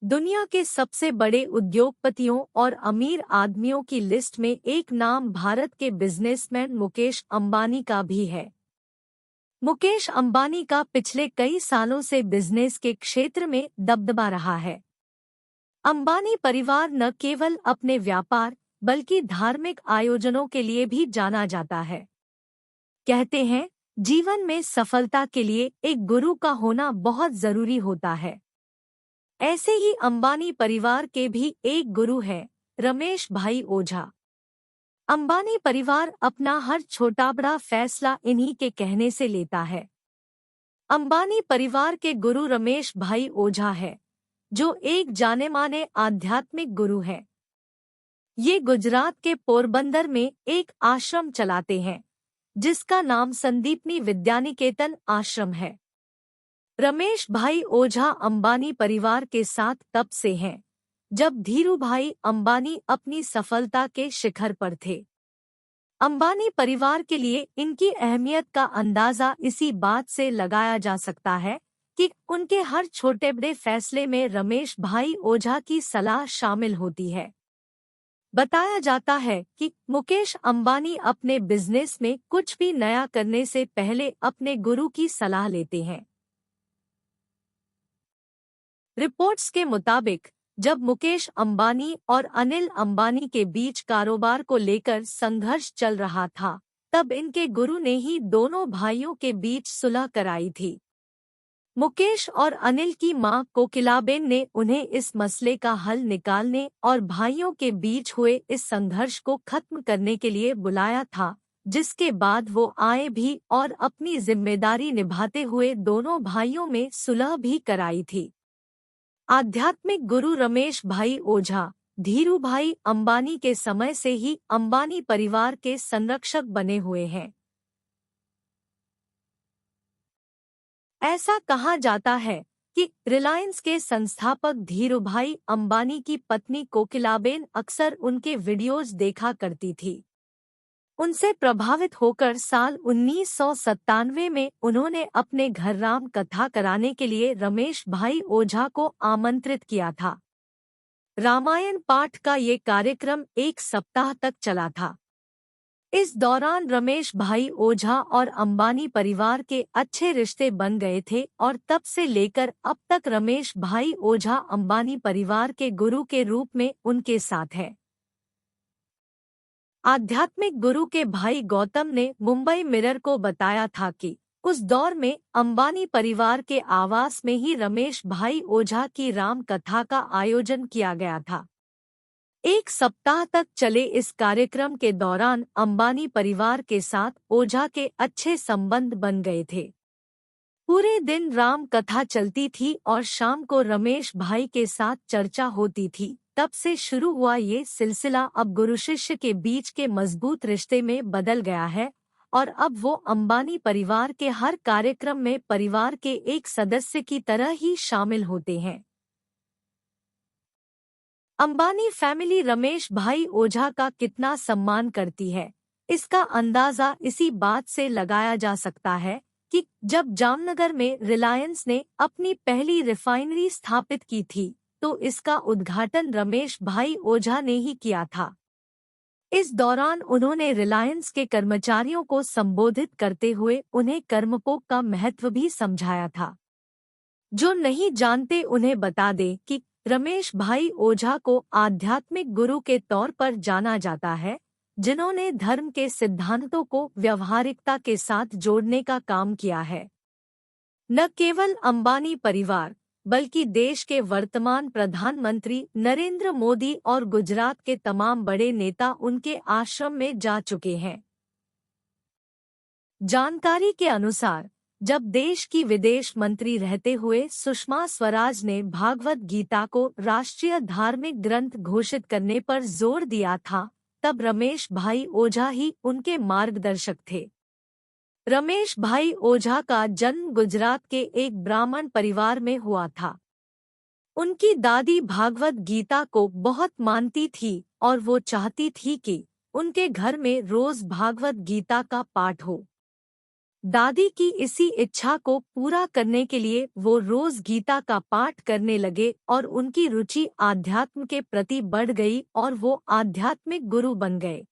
दुनिया के सबसे बड़े उद्योगपतियों और अमीर आदमियों की लिस्ट में एक नाम भारत के बिजनेसमैन मुकेश अंबानी का भी है। मुकेश अंबानी का पिछले कई सालों से बिजनेस के क्षेत्र में दबदबा रहा है। अंबानी परिवार न केवल अपने व्यापार बल्कि धार्मिक आयोजनों के लिए भी जाना जाता है। कहते हैं, जीवन में सफलता के लिए एक गुरु का होना बहुत जरूरी होता है। ऐसे ही अंबानी परिवार के भी एक गुरु हैं, रमेश भाई ओझा। अंबानी परिवार अपना हर छोटा बड़ा फैसला इन्हीं के कहने से लेता है। अंबानी परिवार के गुरु रमेश भाई ओझा है, जो एक जाने माने आध्यात्मिक गुरु हैं। ये गुजरात के पोरबंदर में एक आश्रम चलाते हैं, जिसका नाम संदीपनी विद्यानिकेतन आश्रम है। रमेश भाई ओझा अंबानी परिवार के साथ तब से हैं, जब धीरू भाई अंबानी अपनी सफलता के शिखर पर थे। अंबानी परिवार के लिए इनकी अहमियत का अंदाजा इसी बात से लगाया जा सकता है कि उनके हर छोटे बड़े फैसले में रमेश भाई ओझा की सलाह शामिल होती है। बताया जाता है कि मुकेश अंबानी अपने बिजनेस में कुछ भी नया करने से पहले अपने गुरु की सलाह लेते हैं। रिपोर्ट्स के मुताबिक जब मुकेश अंबानी और अनिल अंबानी के बीच कारोबार को लेकर संघर्ष चल रहा था, तब इनके गुरु ने ही दोनों भाइयों के बीच सुलह कराई थी। मुकेश और अनिल की मां कोकिलाबेन ने उन्हें इस मसले का हल निकालने और भाइयों के बीच हुए इस संघर्ष को खत्म करने के लिए बुलाया था, जिसके बाद वो आए भी और अपनी जिम्मेदारी निभाते हुए दोनों भाइयों में सुलह भी कराई थी। आध्यात्मिक गुरु रमेश भाई ओझा धीरू भाई अंबानी के समय से ही अंबानी परिवार के संरक्षक बने हुए हैं। ऐसा कहा जाता है कि रिलायंस के संस्थापक धीरूभाई अंबानी की पत्नी कोकिलाबेन अक्सर उनके वीडियोज देखा करती थी। उनसे प्रभावित होकर साल 1997 में उन्होंने अपने घर राम कथा कराने के लिए रमेश भाई ओझा को आमंत्रित किया था। रामायण पाठ का ये कार्यक्रम 1 सप्ताह तक चला था। इस दौरान रमेश भाई ओझा और अंबानी परिवार के अच्छे रिश्ते बन गए थे और तब से लेकर अब तक रमेश भाई ओझा अंबानी परिवार के गुरु के रूप में उनके साथ है। आध्यात्मिक गुरु के भाई गौतम ने मुंबई मिरर को बताया था कि उस दौर में अंबानी परिवार के आवास में ही रमेश भाई ओझा की राम कथा का आयोजन किया गया था। 1 सप्ताह तक चले इस कार्यक्रम के दौरान अंबानी परिवार के साथ ओझा के अच्छे संबंध बन गए थे। पूरे दिन राम कथा चलती थी और शाम को रमेश भाई के साथ चर्चा होती थी। तब से शुरू हुआ ये सिलसिला अब गुरु शिष्य के बीच के मजबूत रिश्ते में बदल गया है और अब वो अंबानी परिवार के हर कार्यक्रम में परिवार के एक सदस्य की तरह ही शामिल होते हैं। अंबानी फैमिली रमेश भाई ओझा का कितना सम्मान करती है, इसका अंदाजा इसी बात से लगाया जा सकता है कि जब जामनगर में रिलायंस ने अपनी पहली रिफाइनरी स्थापित की थी, तो इसका उद्घाटन रमेश भाई ओझा ने ही किया था। इस दौरान उन्होंने रिलायंस के कर्मचारियों को संबोधित करते हुए उन्हें कर्मयोग का महत्व भी समझाया था। जो नहीं जानते उन्हें बता दें कि रमेश भाई ओझा को आध्यात्मिक गुरु के तौर पर जाना जाता है, जिन्होंने धर्म के सिद्धांतों को व्यवहारिकता के साथ जोड़ने का काम किया है। न केवल अंबानी परिवार बल्कि देश के वर्तमान प्रधानमंत्री नरेंद्र मोदी और गुजरात के तमाम बड़े नेता उनके आश्रम में जा चुके हैं। जानकारी के अनुसार जब देश की विदेश मंत्री रहते हुए सुषमा स्वराज ने भागवत गीता को राष्ट्रीय धार्मिक ग्रंथ घोषित करने पर जोर दिया था, तब रमेश भाई ओझा ही उनके मार्गदर्शक थे। रमेश भाई ओझा का जन्म गुजरात के एक ब्राह्मण परिवार में हुआ था। उनकी दादी भागवत गीता को बहुत मानती थी और वो चाहती थी कि उनके घर में रोज भागवत गीता का पाठ हो। दादी की इसी इच्छा को पूरा करने के लिए वो रोज गीता का पाठ करने लगे और उनकी रुचि आध्यात्म के प्रति बढ़ गई और वो आध्यात्मिक गुरु बन गए।